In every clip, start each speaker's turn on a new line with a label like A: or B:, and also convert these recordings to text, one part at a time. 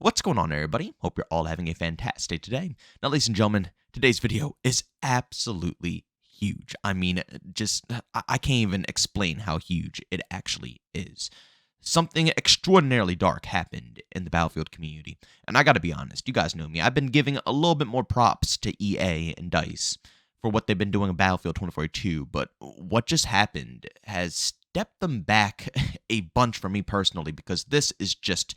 A: What's going on, everybody? Hope you're all having a fantastic day today. Now, ladies and gentlemen, today's video is absolutely huge. I mean, I can't even explain how huge it actually is. Something extraordinarily dark happened in the Battlefield community. And I gotta be honest, you guys know me. I've been giving a little bit more props to EA and DICE for what they've been doing in Battlefield 2042, but what just happened has stepped them back a bunch for me personally, because this is just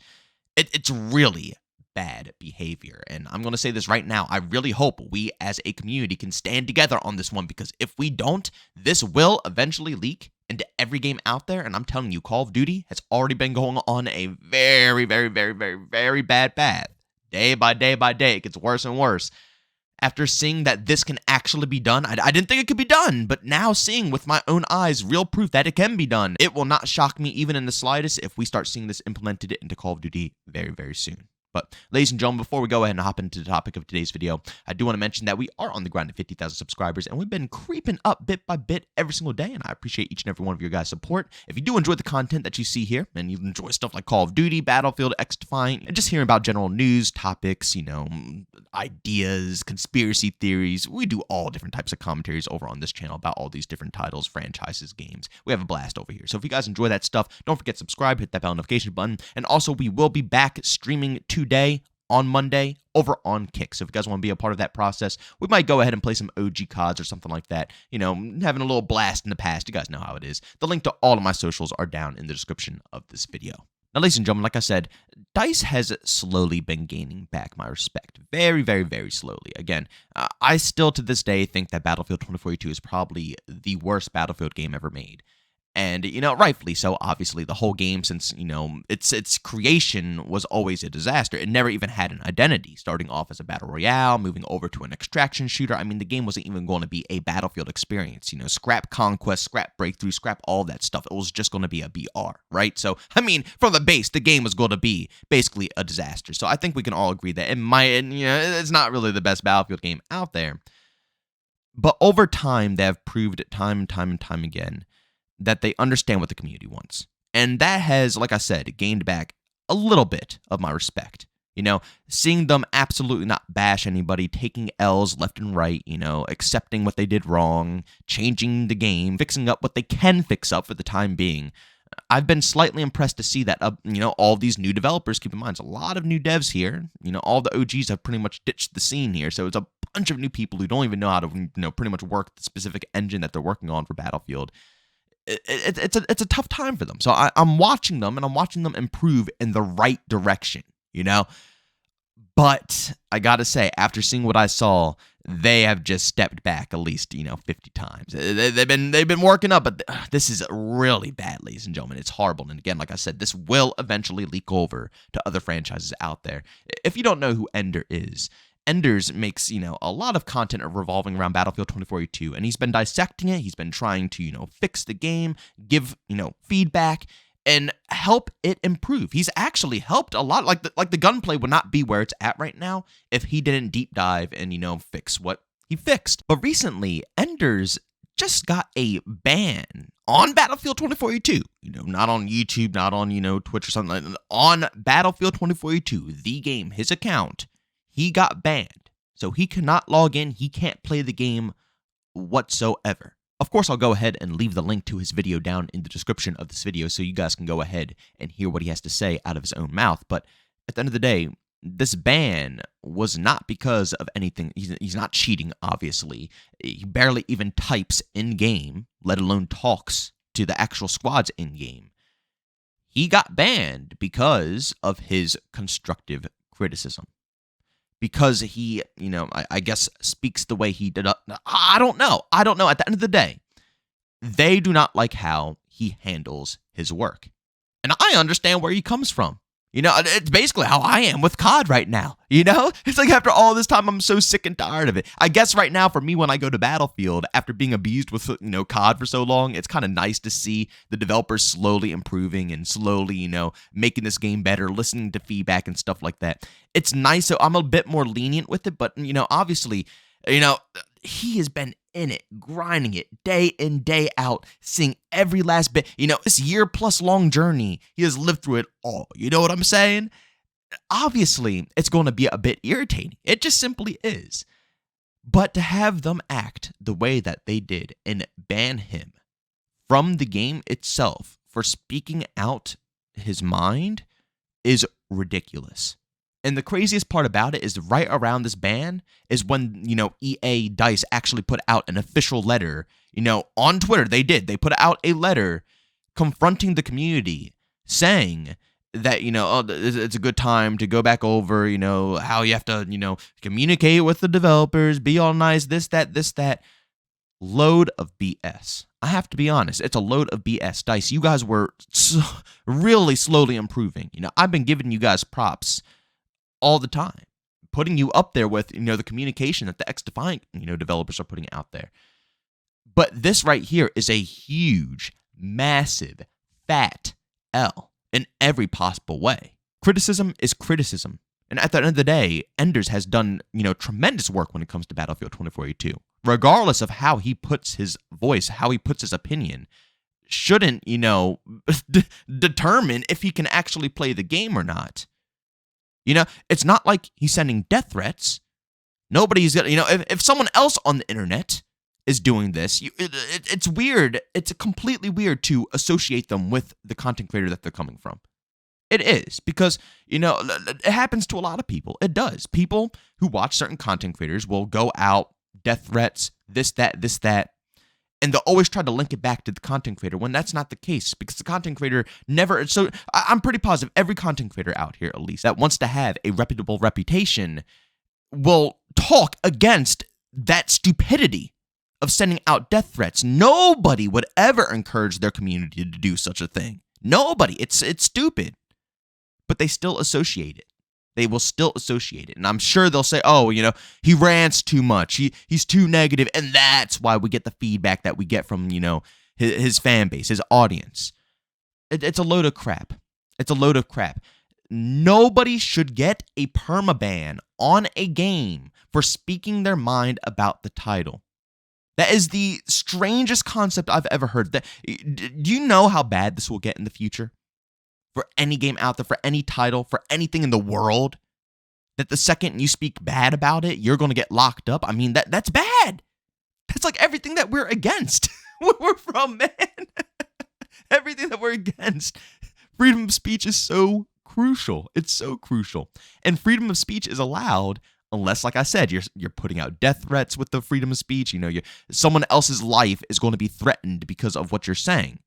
A: it's really bad behavior. And I'm going to say this right now. I really hope we as a community can stand together on this one, because if we don't, this will eventually leak into every game out there. And I'm telling you, Call of Duty has already been going on a very, very, very, very, very bad path. Day by day by day, it gets worse and worse. After seeing that this can actually be done, I didn't think it could be done, but now seeing with my own eyes real proof that it can be done, it will not shock me even in the slightest if we start seeing this implemented into Call of Duty very, very soon. But, ladies and gentlemen, before we go ahead and hop into the topic of today's video, I do want to mention that we are on the ground at 50,000 subscribers, and we've been creeping up bit by bit every single day, and I appreciate each and every one of your guys' support. If you do enjoy the content that you see here, and you enjoy stuff like Call of Duty, Battlefield, X-Defying, and just hearing about general news, topics, ideas, conspiracy theories, we do all different types of commentaries over on this channel about all these different titles, franchises, games. We have a blast over here. So if you guys enjoy that stuff, don't forget to subscribe, hit that bell notification button, and also we will be back streaming today on Monday over on Kick. So if you guys want to be a part of that process, we might go ahead and play some OG CODs or something like that. Having a little blast in the past. You guys know how it is. The link to all of my socials are down in the description of this video. Now, ladies and gentlemen, like I said, DICE has slowly been gaining back my respect. Very, very, very slowly. Again, I still to this day think that Battlefield 2042 is probably the worst Battlefield game ever made. And, rightfully so. Obviously, the whole game, since, its creation was always a disaster. It never even had an identity, starting off as a battle royale, moving over to an extraction shooter. I mean, the game wasn't even going to be a Battlefield experience. Scrap Conquest, scrap Breakthrough, scrap all that stuff. It was just going to be a BR, right? So, I mean, from the base, the game was going to be basically a disaster. So I think we can all agree that it's not really the best Battlefield game out there. But over time, they have proved time and time and time again that they understand what the community wants. And that has, like I said, gained back a little bit of my respect. Seeing them absolutely not bash anybody, taking L's left and right, accepting what they did wrong, changing the game, fixing up what they can fix up for the time being. I've been slightly impressed to see that, all these new developers, keep in mind, there's a lot of new devs here. All the OGs have pretty much ditched the scene here. So it's a bunch of new people who don't even know how to, pretty much work the specific engine that they're working on for Battlefield. It's a tough time for them. So I'm watching them, and I'm watching them improve in the right direction, But I gotta say, after seeing what I saw, they have just stepped back at least, 50 times. They've been working up, but this is really bad, ladies and gentlemen. It's horrible. And again, like I said, this will eventually leak over to other franchises out there. If you don't know who Ender is, Enders makes, a lot of content revolving around Battlefield 2042, and he's been dissecting it. He's been trying to, fix the game, give, feedback, and help it improve. He's actually helped a lot. Like the gunplay would not be where it's at right now if he didn't deep dive and, fix what he fixed. But recently, Enders just got a ban on Battlefield 2042. Not on YouTube, not on, Twitch or something like that. On Battlefield 2042, the game, his account, he got banned, so he cannot log in. He can't play the game whatsoever. Of course, I'll go ahead and leave the link to his video down in the description of this video so you guys can go ahead and hear what he has to say out of his own mouth. But at the end of the day, this ban was not because of anything. He's not cheating, obviously. He barely even types in-game, let alone talks to the actual squads in-game. He got banned because of his constructive criticism. Because he, I guess speaks the way he did. I don't know. At the end of the day, they do not like how he handles his work. And I understand where he comes from. It's basically how I am with COD right now. It's like after all this time, I'm so sick and tired of it. I guess right now for me, when I go to Battlefield, after being abused with, COD for so long, it's kind of nice to see the developers slowly improving and slowly, making this game better, listening to feedback and stuff like that. It's nice. So I'm a bit more lenient with it. But, obviously, he has been in it, grinding it day in, day out, seeing every last bit. This year-plus long journey, he has lived through it all. You know what I'm saying? Obviously, it's going to be a bit irritating. It just simply is. But to have them act the way that they did and ban him from the game itself for speaking out his mind is ridiculous. And the craziest part about it is right around this ban is when, EA DICE actually put out an official letter, on Twitter. They did. They put out a letter confronting the community saying that, it's a good time to go back over, how you have to, communicate with the developers, be all nice, this, that. Load of BS. I have to be honest. It's a load of BS. DICE, you guys were really slowly improving. I've been giving you guys props all the time, putting you up there with, the communication that the XDefiant, developers are putting out there. But this right here is a huge, massive, fat L in every possible way. Criticism is criticism. And at the end of the day, Enders has done, tremendous work when it comes to Battlefield 2042. Regardless of how he puts his voice, how he puts his opinion, shouldn't, determine if he can actually play the game or not. It's not like he's sending death threats. Nobody's gonna, if someone else on the internet is doing this, it's weird. It's completely weird to associate them with the content creator that they're coming from. It is, because, it happens to a lot of people. It does. People who watch certain content creators will go out, death threats, this, that, and they'll always try to link it back to the content creator when that's not the case, because the content creator never... So I'm pretty positive every content creator out here, at least, that wants to have a reputable reputation will talk against that stupidity of sending out death threats. Nobody would ever encourage their community to do such a thing. Nobody. It's stupid. But they still associate it. They will still associate it. And I'm sure they'll say, oh, he rants too much. He's too negative. And that's why we get the feedback that we get from, his fan base, his audience. It's a load of crap. It's a load of crap. Nobody should get a permaban on a game for speaking their mind about the title. That is the strangest concept I've ever heard. Do you know how bad this will get in the future? For any game out there, for any title, for anything in the world, that the second you speak bad about it, you're going to get locked up. I mean, that's bad. That's like everything that we're against. We're from, man. Everything that we're against. Freedom of speech is so crucial. It's so crucial. And freedom of speech is allowed unless, like I said, you're putting out death threats with the freedom of speech. Someone else's life is going to be threatened because of what you're saying.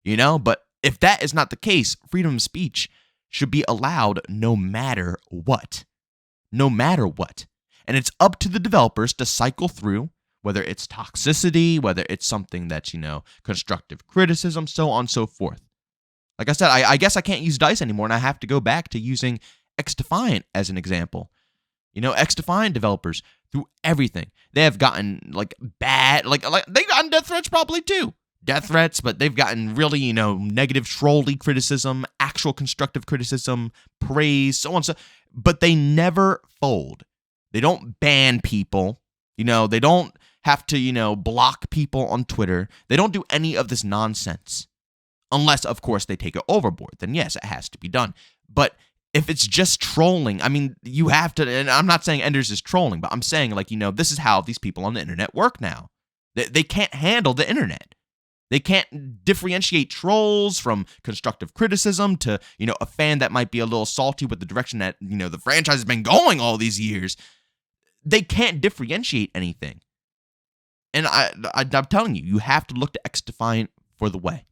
A: But if that is not the case, freedom of speech should be allowed no matter what. No matter what. And it's up to the developers to cycle through, whether it's toxicity, whether it's something that's, constructive criticism, so on and so forth. Like I said, I guess I can't use DICE anymore, and I have to go back to using XDefiant as an example. XDefiant developers, through everything, they have gotten, bad, they've gotten death threats probably too. Death threats, but they've gotten really, negative trolley criticism, actual constructive criticism, praise, so on, so. But they never fold. They don't ban people. They don't have to, block people on Twitter. They don't do any of this nonsense. Unless, of course, they take it overboard. Then, yes, it has to be done. But if it's just trolling, I mean, you have to, and I'm not saying Enders is trolling, but I'm saying, this is how these people on the internet work now. They can't handle the internet. They can't differentiate trolls from constructive criticism to, a fan that might be a little salty with the direction that, the franchise has been going all these years. They can't differentiate anything. And I'm telling you, you have to look to XDefiant for the way.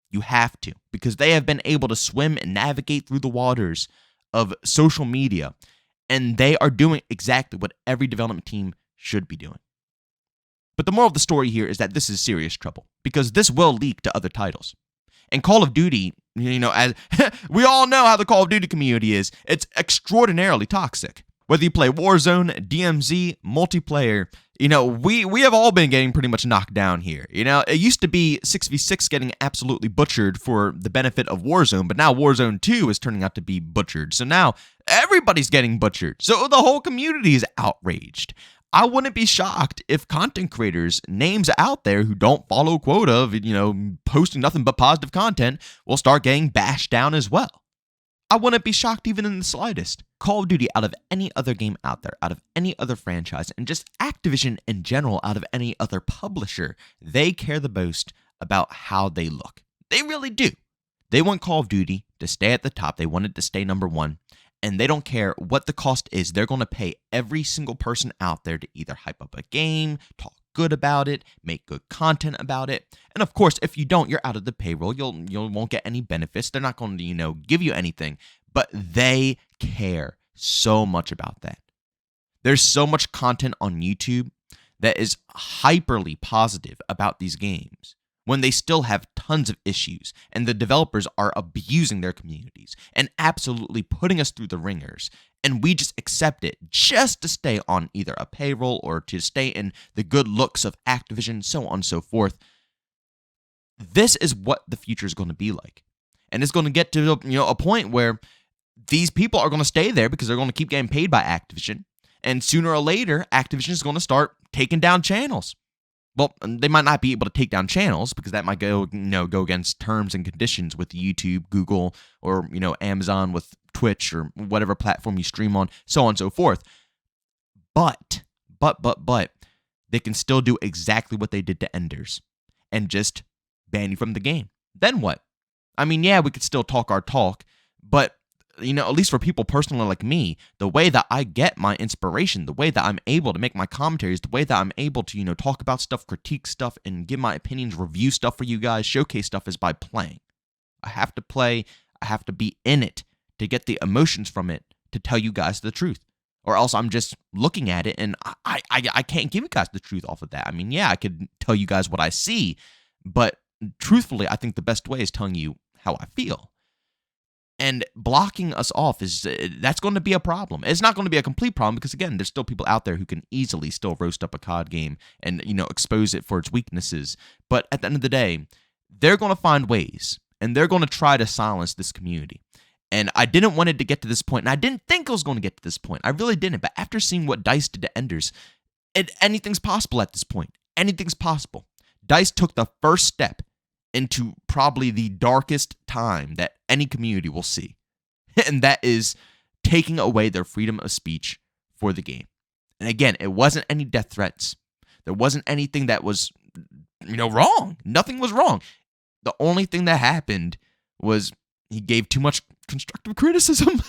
A: You have to, because they have been able to swim and navigate through the waters of social media, and they are doing exactly what every development team should be doing. But the moral of the story here is that this is serious trouble, because this will leak to other titles. And Call of Duty, as we all know how the Call of Duty community is, it's extraordinarily toxic. Whether you play Warzone, DMZ, multiplayer, we have all been getting pretty much knocked down here. It used to be 6v6 getting absolutely butchered for the benefit of Warzone, but now Warzone 2 is turning out to be butchered. So now everybody's getting butchered. So the whole community is outraged. I wouldn't be shocked if content creators, names out there who don't follow quota of, posting nothing but positive content, will start getting bashed down as well. I wouldn't be shocked even in the slightest. Call of Duty, out of any other game out there, out of any other franchise, and just Activision in general, out of any other publisher, they care the most about how they look. They really do. They want Call of Duty to stay at the top. They want it to stay number one. And they don't care what the cost is. They're going to pay every single person out there to either hype up a game, talk good about it, make good content about it. And of course, if you don't, you're out of the payroll. You won't get any benefits. They're not going to, give you anything. But they care so much about that. There's so much content on YouTube that is hyperly positive about these games, when they still have tons of issues and the developers are abusing their communities and absolutely putting us through the ringers, and we just accept it just to stay on either a payroll or to stay in the good looks of Activision, so on and so forth. This is what the future is going to be like. And it's going to get to a point where these people are going to stay there because they're going to keep getting paid by Activision. And sooner or later, Activision is going to start taking down channels. Well, they might not be able to take down channels because that might go against terms and conditions with YouTube, Google, or Amazon with Twitch or whatever platform you stream on, so on and so forth. But they can still do exactly what they did to Enders and just ban you from the game. Then what? I mean, yeah, we could still talk our talk, but at least for people personally like me, the way that I get my inspiration, the way that I'm able to make my commentaries, the way that I'm able to, talk about stuff, critique stuff, and give my opinions, review stuff for you guys, showcase stuff, is by playing. I have to play, I have to be in it to get the emotions from it to tell you guys the truth. Or else I'm just looking at it and I can't give you guys the truth off of that. I mean, yeah, I could tell you guys what I see, but truthfully, I think the best way is telling you how I feel. And blocking us off that's going to be a problem. It's not going to be a complete problem because, again, there's still people out there who can easily still roast up a COD game and, expose it for its weaknesses. But at the end of the day, they're going to find ways and they're going to try to silence this community. And I didn't want it to get to this point, and I didn't think it was going to get to this point. I really didn't. But after seeing what DICE did to Enders, anything's possible at this point. Anything's possible. DICE took the first step into probably the darkest time that any community will see. And that is taking away their freedom of speech for the game. And again, it wasn't any death threats. There wasn't anything that was, wrong. Nothing was wrong. The only thing that happened was he gave too much constructive criticism.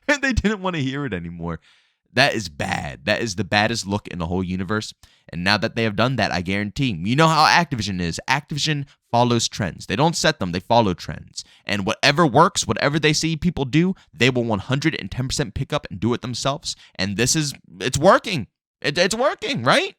A: And they didn't want to hear it anymore. That is bad. That is the baddest look in the whole universe. And now that they have done that, I guarantee, you know how Activision is. Activision follows trends. They don't set them, they follow trends. And whatever works, whatever they see people do, they will 110% pick up and do it themselves. And it's working. It's working, right?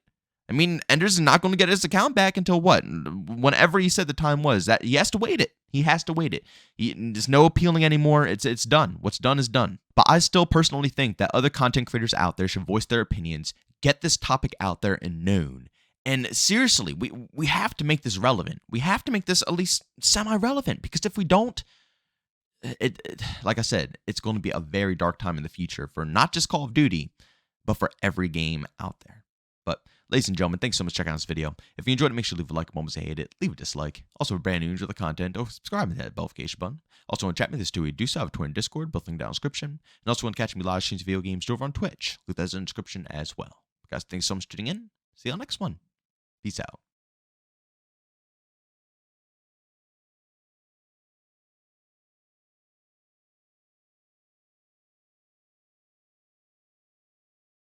A: I mean, Enders is not going to get his account back until what? Whenever he said the time was. That he has to wait it. He has to wait it. There's no appealing anymore. It's done. What's done is done. But I still personally think that other content creators out there should voice their opinions, get this topic out there and known. And seriously, we have to make this relevant. We have to make this at least semi-relevant, because if we don't, like I said, it's going to be a very dark time in the future for not just Call of Duty, but for every game out there. But ladies and gentlemen, thanks so much for checking out this video. If you enjoyed it, make sure to leave a like. If you hate it, leave a dislike. Also, if you're brand new, enjoy the content, don't subscribe and hit that notification button. Also, want to chat me this too. We do still have a Twitter and Discord, both linked down in the description. And also, want to catch me live streams of video games over on Twitch. Look, that's in the description as well. Guys, thanks so much for tuning in. See you on the next one. Peace out.